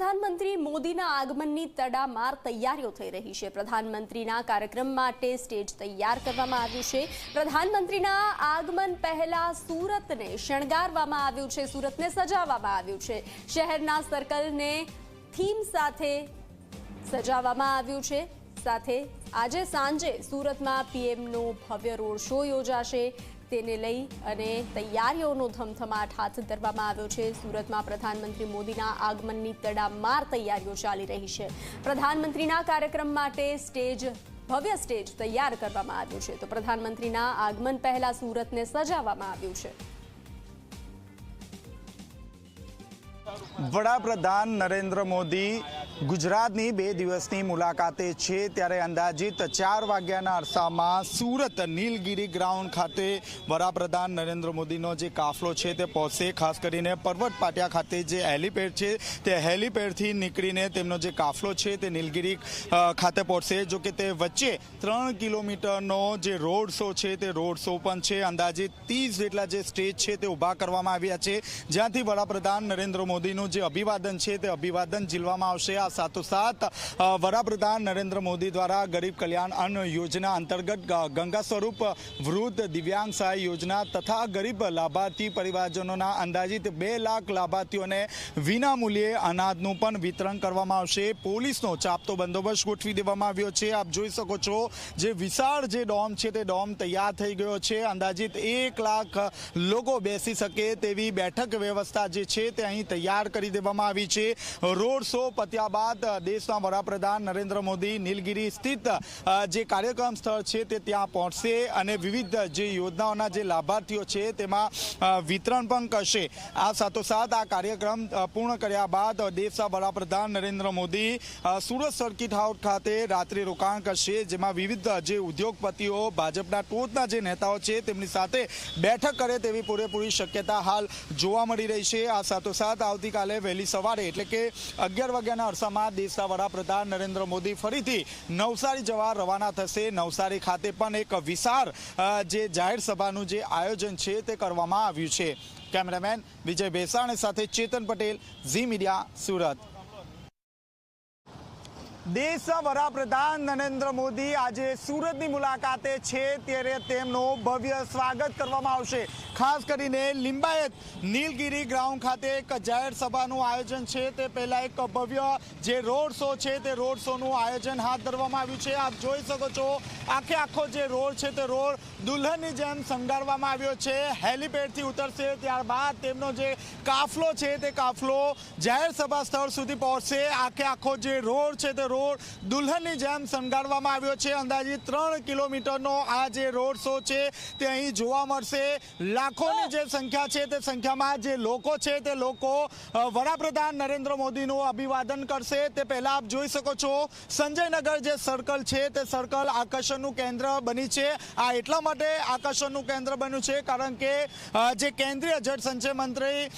પ્રધાનમંત્રી મોદીના આગમનની તડામાર તૈયારીઓ થઈ રહી છે। પ્રધાનમંત્રીના કાર્યક્રમ માટે સ્ટેજ તૈયાર કરવામાં આવ્યું છે। પ્રધાનમંત્રીના આગમન પહેલા સુરતને શણગારવામાં આવ્યું છે, સુરતને સજાવવામાં આવ્યું છે। શહેરના સર્કલને થીમ સાથે સજાવવામાં આવ્યું છે। સાથે આજે સાંજે સુરતમાં પીએમનો ભવ્ય રોડ શો યોજાશે, તેને લઈ અને તૈયારીઓનો ધમધમાટ હાથ ધરવામાં આવ્યો છે। સુરતમાં પ્રધાનમંત્રી મોદીના આગમનની તડામાર તૈયારીઓ ચાલી રહી છે। પ્રધાનમંત્રીના કાર્યક્રમ માટે ભવ્ય સ્ટેજ તૈયાર કરવામાં આવ્યું છે, તો પ્રધાનમંત્રીના આગમન પહેલા સુરતને સજાવવામાં આવ્યું છે। વડાપ્રધાન નરેન્દ્ર મોદી ગુજરાતની 2 દિવસની મુલાકાતે છે, ત્યારે અંદાજિત 4 વાગ્યાના અરસામાં સુરત નીલગિરી ગ્રાઉન્ડ ખાતે વડાપ્રધાન નરેન્દ્ર મોદીનો જે કાફલો છે તે પહોંચશે। ખાસ કરીને પર્વત પાટિયા ખાતે જે હેલીપેડ છે તે હેલીપેડથી નીકળીને તેમનો જે કાફલો છે તે નીલગિરી ખાતે પહોંચશે। જો કે તે વચ્ચે 3 કિલોમીટરનો જે રોડ શો છે તે રોડ શો પણ છે। અંદાજિત 30 જેટલા જે સ્ટેજ છે તે ઊભા કરવામાં આવ્યા છે, જ્યાંથી વડાપ્રધાન નરેન્દ્ર મોદીનું જે અભિવાદન છે તે અભિવાદન ઝીલવામાં આવશે। આ સાથોસાથ વડાપ્રધાન નરેન્દ્ર મોદી દ્વારા ગરીબ કલ્યાણ અન્ન યોજના અંતર્ગત ગંગા સ્વરૂપ વૃદ્ધ દિવ્યાંગ સહાય યોજના તથા ગરીબ લાભાર્થી પરિવારજનોના અંદાજિત 2 લાખ લાભાર્થીઓને વિના મૂલ્યે અનાજનું પણ વિતરણ કરવામાં આવશે। પોલીસનો ચાપતો બંદોબસ્ત ગોઠવી દેવામાં આવ્યો છે। આપ જોઈ શકો છો જે વિશાળ જે ડોમ છે તે ડોમ તૈયાર થઈ ગયો છે। અંદાજિત 1 લાખ લોકો બેસી શકે તેવી બેઠક વ્યવસ્થા જે છે તે અહીં તૈયાર કરી દેવામાં આવી છે। રોડ શો પત્યા બાદ દેશના વડાપ્રધાન નરેન્દ્ર મોદી નીલગિરી સ્થિત જે કાર્યક્રમ સ્થળ છે તે ત્યાં પહોંચશે અને વિવિધ જે યોજનાઓના જે લાભાર્થીઓ છે તેમાં વિતરણ પણ કરશે। આ સાથોસાથ આ કાર્યક્રમ પૂર્ણ કર્યા બાદ દેશના વડાપ્રધાન નરેન્દ્ર મોદી સુરત સર્કિટ હાઉસ ખાતે રાત્રિ રોકાણ કરશે, જેમાં વિવિધ જે ઉદ્યોગપતિઓ ભાજપના ટોચના જે નેતાઓ છે તેમની સાથે બેઠક કરે તેવી પૂરેપૂરી શક્યતા હાલ જોવા મળી રહી છે। આ સાથોસાથ આવતીકાલે વહેલી સવારે એટલે કે 11 વાગ્યાના અરસામાં દેશના વડાપ્રધાન નરેન્દ્ર મોદી ફરીથી નવસારી જવા રવાના થશે। નવસારી ખાતે પણ એક વિશાળ જે જાહેર સભાનું જે આયોજન છે તે કરવામાં આવ્યું છે। કેમેરામેન વિજય બેસાણી સાથે ચેતન પટેલ, ઝી મીડિયા, સુરત। દેશના વડાપ્રધાન નરેન્દ્ર મોદી આજે સુરતની મુલાકાતે છે, ત્યારે તેમનું ભવ્ય સ્વાગત કરવામાં આવશે। ખાસ કરીને લિંબાયત નીલગિરી ગ્રાઉન્ડ ખાતે એક જાહેર સભાનું આયોજન છે, તે પહેલાં એક ભવ્ય જે રોડ શો છે તે રોડ શોનું આયોજન હાથ ધરવામાં આવ્યું છે। આપ જોઈ શકો છો આખો જે રોડ છે તે રોડ દુલ્હનની જેમ શણગારવામાં આવ્યો છે। હેલીપેડથી ઉતરશે, ત્યારબાદ તેમનો જે કાફલો છે તે કાફલો જાહેર સભા સ્થળ સુધી પહોંચશે। આખો જે રોડ છે તે રોડ દુલ્હનની જેમ શણગારવામાં આવ્યો છે। અંદાજિત 3 કિલોમીટરનો આ જે રોડ શો છે તે અહીં જોવા મળશે। લાખોની જે સંખ્યા છે તે સંખ્યામાં જે લોકો છે તે લોકો વડાપ્રધાન નરેન્દ્ર મોદીનું અભિવાદન કરશે। તે પહેલા આપ જોઈ શકો છો સંજયનગર જે સર્કલ છે તે સર્કલ આકર્ષણનું કેન્દ્ર બની છે। આ એટલા માટે આકર્ષણનું કેન્દ્ર બન્યું છે કારણ કે જે કેન્દ્રીય જળસંચય મંત્રી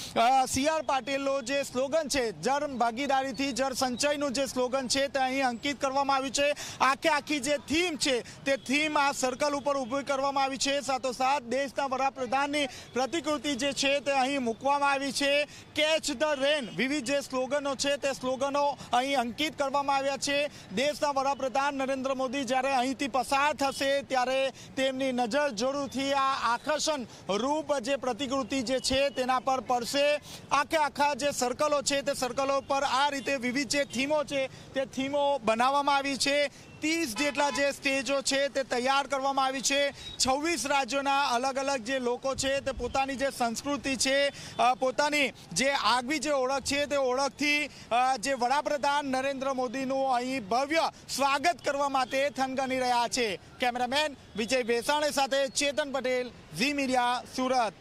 CR પાટીલનો જે સ્લોગન છે જળ ભાગીદારીથી જળ સંચયનું જે સ્લોગન છે તે અહીં અંકિત કરવામાં આવ્યું છે। આખી જે થીમ છે તે થીમ આ સર્કલ ઉપર ઊભી કરવામાં આવી છે। સાથોસાથ દેશના વડાપ્રધાનની પ્રતિકૃતિ જે છે તે અહીં મૂકવામાં આવી છે। કેચ ધ રેન વિવિધ જે સ્લોગનો છે તે સ્લોગનો અહીં અંકિત કરવામાં આવ્યા છે। દેશના વડાપ્રધાન નરેન્દ્ર મોદી જ્યારે અહીંથી પસાર થશે ત્યારે તેમની નજર જરૂરથી આ આકર્ષણ રૂપ જે પ્રતિકૃતિ જે છે તેના પર પડશે। આખા જે સર્કલો છે તે સર્કલો પર આ રીતે વિવિધ જે થીમો છે તે થીમો બનાવવામાં આવી છે। 30 જેટલા જે સ્ટેજો છે તે તૈયાર કરવામાં આવી છે। 26 રાજ્યોના અલગ જે લોકો છે તે પોતાની જે સંસ્કૃતિ છે, પોતાની જે આગવી જે ઓળખ છે તે ઓળખથી જે વડાપ્રધાન નરેન્દ્ર મોદીનું અહીં ભવ્ય સ્વાગત કરવા માટે થનગની રહ્યા છે। કેમેરામેન વિજય બેસાણી સાથે ચેતન પટેલ, ઝી મીડિયા, સુરત।